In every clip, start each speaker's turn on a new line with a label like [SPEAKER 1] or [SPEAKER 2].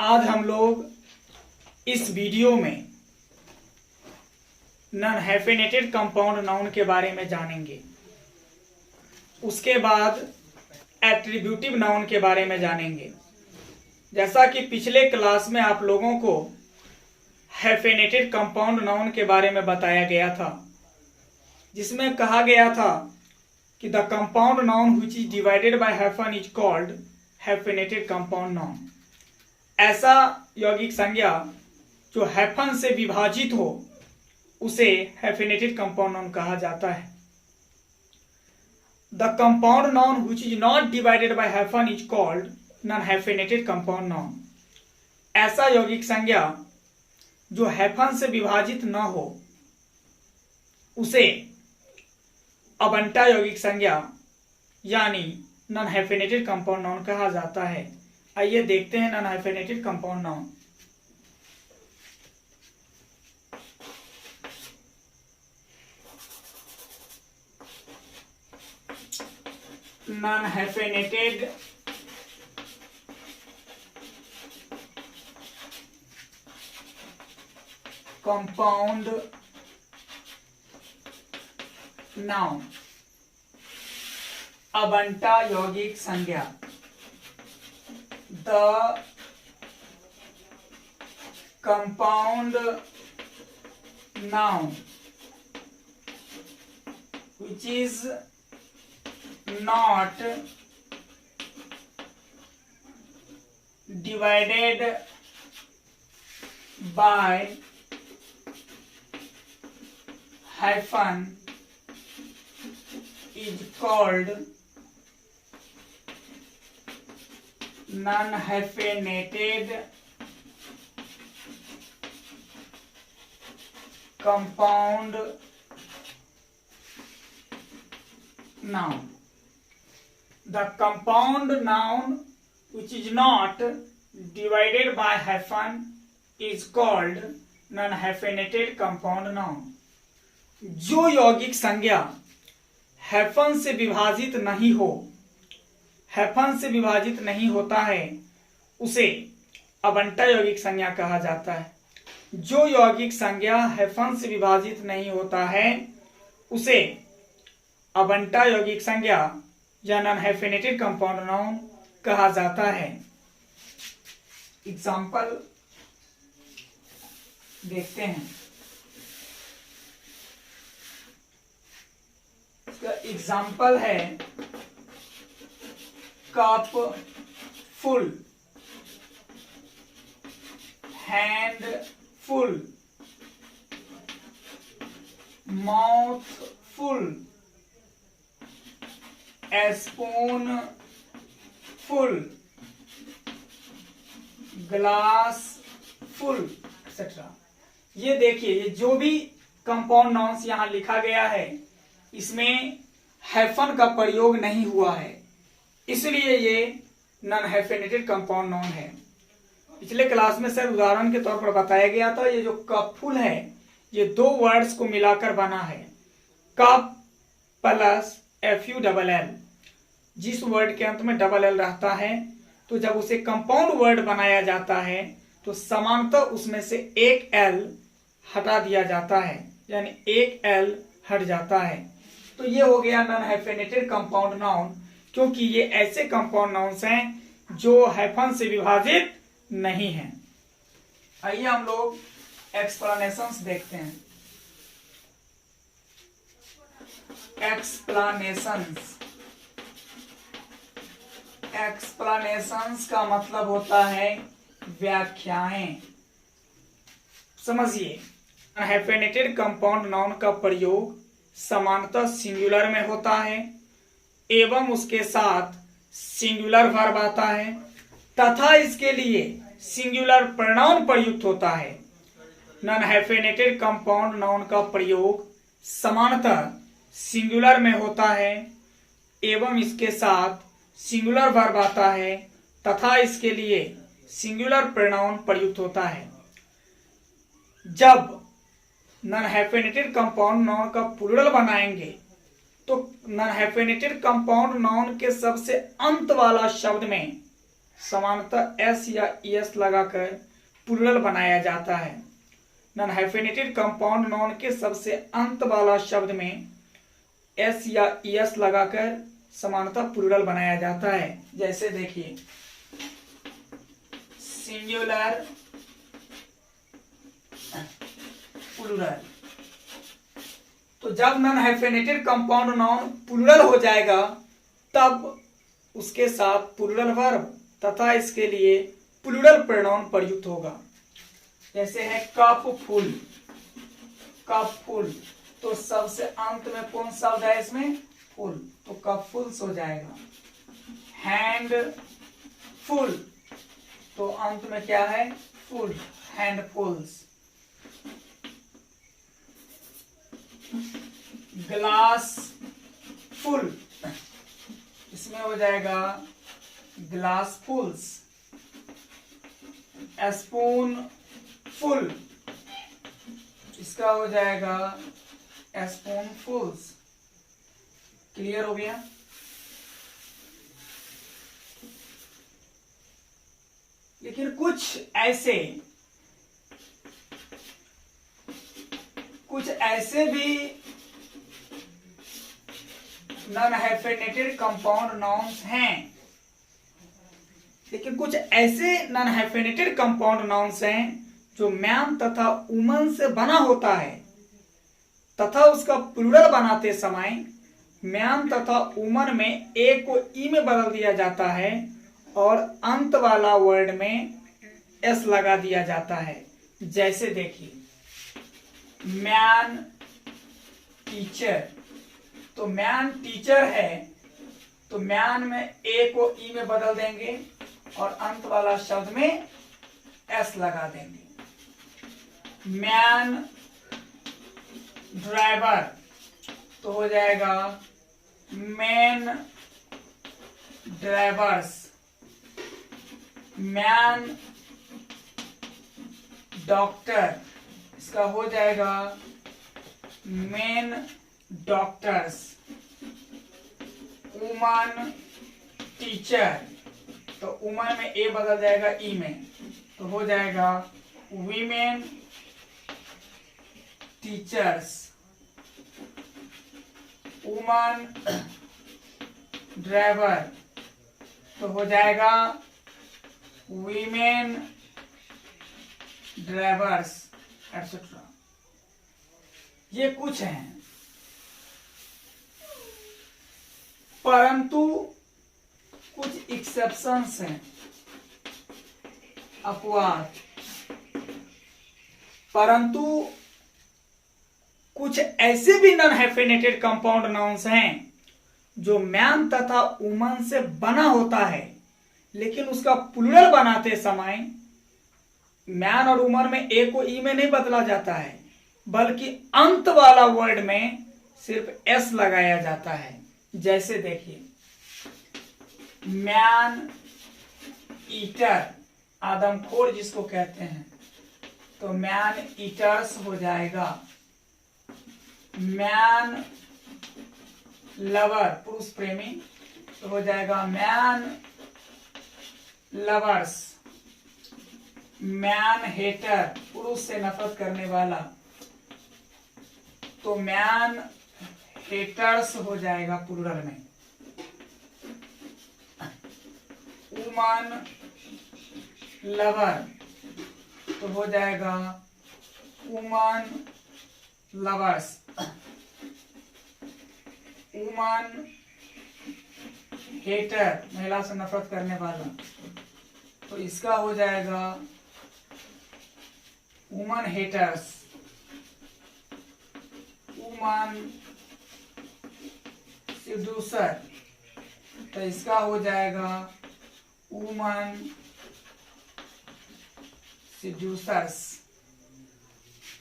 [SPEAKER 1] आज हम लोग इस वीडियो में नॉन हाइफेनेटेड कंपाउंड नाउन के बारे में जानेंगे। उसके बाद एट्रीब्यूटिव नाउन के बारे में जानेंगे। जैसा कि पिछले क्लास में आप लोगों को हाइफेनेटेड कंपाउंड नाउन के बारे में बताया गया था, जिसमें कहा गया था कि the compound noun which is divided by hyphen is called hyphenated compound noun. ऐसा यौगिक संज्ञा जो हाइफन से विभाजित हो उसे हाइफेनेटेड कंपाउंड नाउन कहा जाता है। The compound noun which is not divided by hyphen is called non hyphenated compound noun. ऐसा यौगिक संज्ञा जो हाइफन से विभाजित न हो उसे अबंटा यौगिक संज्ञा यानी नॉन हाइफेनेटेड कंपाउंड नाउन कहा जाता है। आइए देखते हैं non hyphenated compound noun. Non hyphenated compound noun अबंटा यौगिक संज्ञा। The compound noun which is not divided by hyphen is called non-hyphenated compound noun। The compound noun which is not divided by hyphen is called non-hyphenated compound noun। जो यौगिक संज्ञा hyphen से विभाजित नहीं हो, हाइफन से विभाजित नहीं होता है, उसे अबंटा यौगिक संज्ञा कहा जाता है। जो यौगिक संज्ञा हाइफन से विभाजित नहीं होता है उसे अबंटा यौगिक संज्ञा या नॉन हाइफेनेटेड कंपाउंड नाउन कहा जाता है। एग्जाम्पल देखते हैं। इसका एग्जाम्पल है cup full, hand full, mouth full, spoon full, glass full etcetera. ये देखिए, ये जो भी कंपाउंड नाउन्स यहां लिखा गया है इसमें हाइफन का प्रयोग नहीं हुआ है, इसलिए ये नॉन हाइफेनेटेड कंपाउंड नाउन है। पिछले क्लास में सर उदाहरण के तौर पर बताया गया था, ये जो कप फुल है ये दो वर्ड्स को मिलाकर बना है, कप प्लस FULL। जिस वर्ड के अंत में डबल एल रहता है तो जब उसे कंपाउंड वर्ड बनाया जाता है तो समानतः उसमें से एक एल हटा दिया जाता है, यानी एक एल हट जाता है। तो ये हो गया नॉन हाइफेनेटेड कंपाउंड नाउन, क्योंकि ये ऐसे कंपाउंड नाउन्स हैं जो हाइफन से विभाजित नहीं हैं। आइए हम लोग एक्सप्लेनेशंस देखते हैं। एक्सप्लेनेशंस का मतलब होता है व्याख्याएं। समझिए, हाइफेनेटेड कंपाउंड नाउन का प्रयोग समानतः सिंगुलर में होता है एवं उसके साथ सिंगुलर वर्ब आता है तथा इसके लिए सिंगुलर प्रोनाउन प्रयुक्त होता है। नॉन हाइफेनेटेड कंपाउंड नाउन का प्रयोग समानतः सिंगुलर में होता है एवं इसके साथ सिंगुलर वर्ब आता है तथा इसके लिए सिंगुलर प्रोनाउन प्रयुक्त होता है। जब नॉन हाइफेनेटेड कंपाउंड नाउन का प्लूरल बनाएंगे तो नॉन हाइफेनेटेड कंपाउंड नाउन के सबसे अंत वाला शब्द में सामान्यतः एस या ईएस लगाकर प्लूरल बनाया जाता है। नॉन हाइफेनेटेड कंपाउंड नाउन के सबसे अंत वाला शब्द में एस या ईएस लगाकर सामान्यतः प्लूरल बनाया जाता है। जैसे देखिए सिंगुलर, प्लूरल। तो जब non hyphenated compound noun plural हो जाएगा तब उसके साथ प्लूरल वर्ब तथा इसके लिए प्लूरल प्रोनाउन प्रयुक्त होगा। जैसे है कप फुल, कप फुल, तो सबसे अंत में कौन शब्द है इसमें? फुल, तो कप फुल्स हो जाएगा। हैंड फुल, तो अंत में क्या है? Full, handfuls. Glass full, इसमें हो जाएगा ग्लास फुल्स। स्पून फुल, इसका हो जाएगा स्पून फुल्स। क्लियर हो गया? लेकिन कुछ ऐसे भी नॉन हाइफेनेटेड कंपाउंड नाउन्स हैं, लेकिन कुछ ऐसे नॉन हाइफेनेटेड कंपाउंड नाउन्स हैं जो मैन तथा वुमन से बना होता है तथा उसका प्लूरल बनाते समय मैन तथा वुमन में ए को ई में बदल दिया जाता है और अंत वाला वर्ड में एस लगा दिया जाता है। जैसे देखिए मैन टीचर, तो मैन टीचर है तो मैन में ए को ई में बदल देंगे और अंत वाला शब्द में एस लगा देंगे। मैन ड्राइवर, तो हो जाएगा मैन ड्राइवर्स। मैन डॉक्टर, इसका हो जाएगा मैन डॉक्टर्स। वुमन टीचर, तो वुमन में ए बदल जाएगा ई में, तो हो जाएगा वीमेन टीचर्स। वुमन ड्राइवर, तो हो जाएगा वीमेन ड्राइवर्स एटसेट्रा। ये कुछ हैं, परंतु कुछ एक्सेप्शंस हैं, अपवाद। परंतु कुछ ऐसे भी नॉन हाइफेनेटेड कंपाउंड नाउन्स हैं जो मैन तथा वुमन से बना होता है, लेकिन उसका प्लूरल बनाते समय मैन और वुमन में ए को ई में नहीं बदला जाता है, बल्कि अंत वाला वर्ड में सिर्फ एस लगाया जाता है। जैसे देखिए मैन ईटर, आदमखोर जिसको कहते हैं, तो मैन ईटर्स हो जाएगा। मैन लवर, पुरुष प्रेमी, तो हो जाएगा मैन लवर्स। मैन हेटर, पुरुष से नफरत करने वाला, तो मैन हेटर्स हो जाएगा प्लूरल में। वुमन लवर, तो हो जाएगा वुमन लवर्स। वुमन हेटर, महिला से नफरत करने वाला, तो इसका हो जाएगा वुमन हेटर्स। वुमन सेड्यूसर, तो इसका हो जाएगा वुमन सेड्यूसर्स।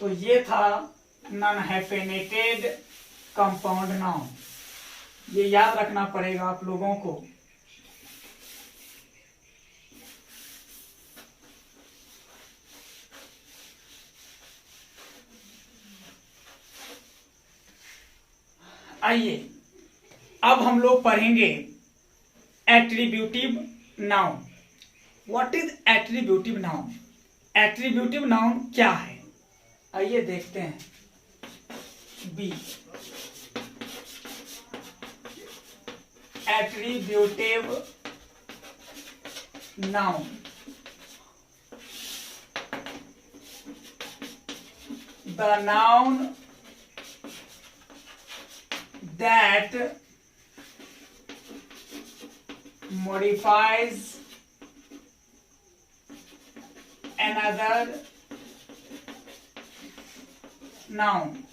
[SPEAKER 1] तो ये था नॉन हाइफेनेटेड कंपाउंड नाउन। ये याद रखना पड़ेगा आप लोगों को। आइए अब हम लोग पढ़ेंगे attributive noun. What is attributive noun? Attributive noun क्या है? आइए देखते हैं। B, attributive noun the noun that modifies another noun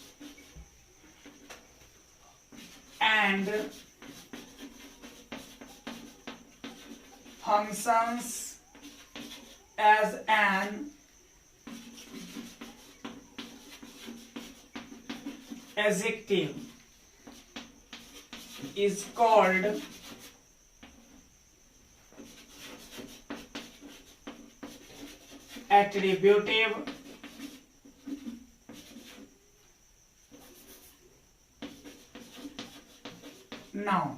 [SPEAKER 1] and functions as an adjective is called attributive noun।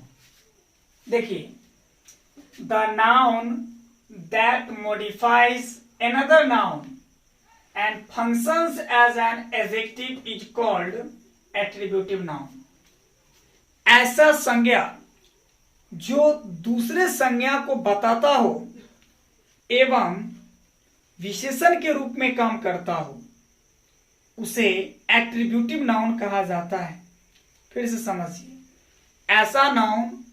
[SPEAKER 1] देखिए, the noun that modifies another noun and functions as an adjective is called attributive noun. ऐसा संज्ञा जो दूसरे संज्ञा को बताता हो एवं विशेषण के रूप में काम करता हो उसे एट्रीब्यूटिव नाउन कहा जाता है। फिर से समझिए, ऐसा नाउन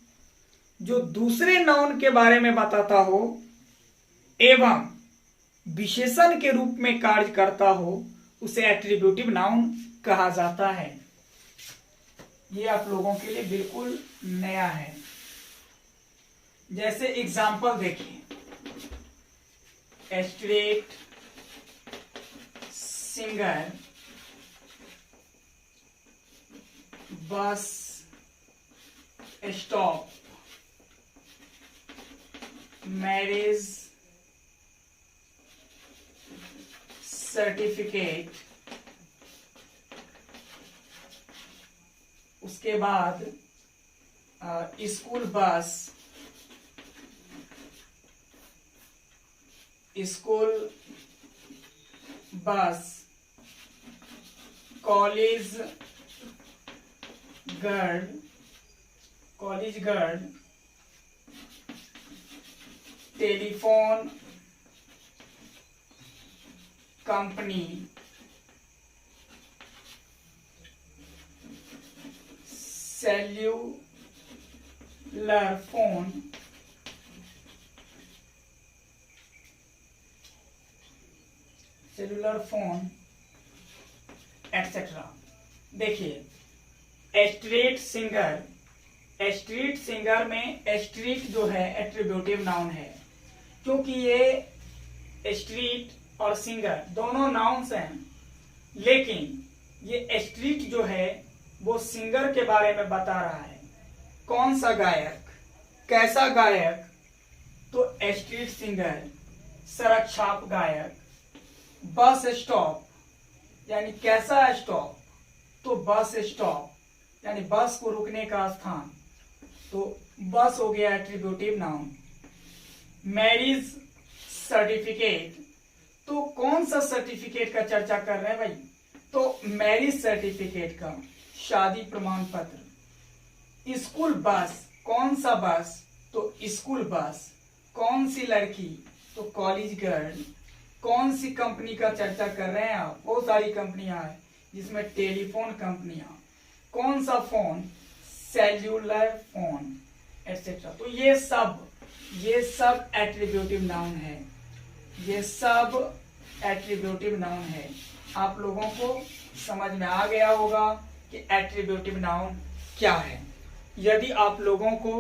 [SPEAKER 1] जो दूसरे नाउन के बारे में बताता हो एवं विशेषण के रूप में कार्य करता हो उसे एट्रीब्यूटिव नाउन कहा जाता है। ये आप लोगों के लिए बिल्कुल नया है। जैसे एग्जाम्पल देखिए, street singer, bus stop, marriage certificate, उसके बाद school bus, college girl, telephone company, cellular phone, etcetera. देखिए, स्ट्रीट सिंगर में स्ट्रीट जो है एट्रीब्यूटिव नाउन है, क्योंकि ये स्ट्रीट और सिंगर दोनों नाउन्स हैं, लेकिन ये स्ट्रीट जो है वो सिंगर के बारे में बता रहा है। कौन सा गायक, कैसा गायक, तो स्ट्रीट सिंगर, सड़क छाप गायक। बस स्टॉप यानी कैसा स्टॉप, तो बस स्टॉप यानी बस को रुकने का स्थान, तो बस हो गया एट्रीब्यूटिव नाउन। मैरिज सर्टिफिकेट, तो कौन सा सर्टिफिकेट का चर्चा कर रहे हैं भाई, तो मैरिज सर्टिफिकेट का, शादी प्रमाण पत्र। स्कूल बस, कौन सा बस, तो स्कूल बस। कौन सी लड़की, तो कॉलेज गर्ल। कौन सी कंपनी का चर्चा कर रहे हैं आप, बहुत सारी कंपनियां हैं जिसमें टेलीफोन कंपनियां। कौन सा फोन, सेल्यूलर फोन, एटसेट्रा। तो ये सब एट्रीब्यूटिव नाउन है, ये सब एट्रीब्यूटिव नाउन है। आप लोगों को समझ में आ गया होगा कि एट्रीब्यूटिव नाउन क्या है। यदि आप लोगों को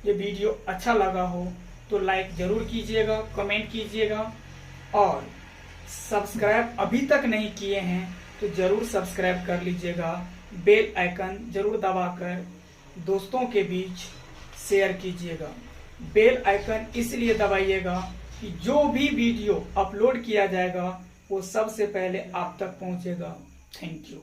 [SPEAKER 1] ये वीडियो अच्छा लगा हो तो लाइक जरूर कीजिएगा, कमेंट कीजिएगा, और सब्सक्राइब अभी तक नहीं किए हैं तो जरूर सब्सक्राइब कर लीजिएगा। बेल आइकन जरूर दबाकर दोस्तों के बीच शेयर कीजिएगा। बेल आइकन इसलिए दबाइएगा कि जो भी वीडियो अपलोड किया जाएगा वो सबसे पहले आप तक पहुंचेगा। Thank you.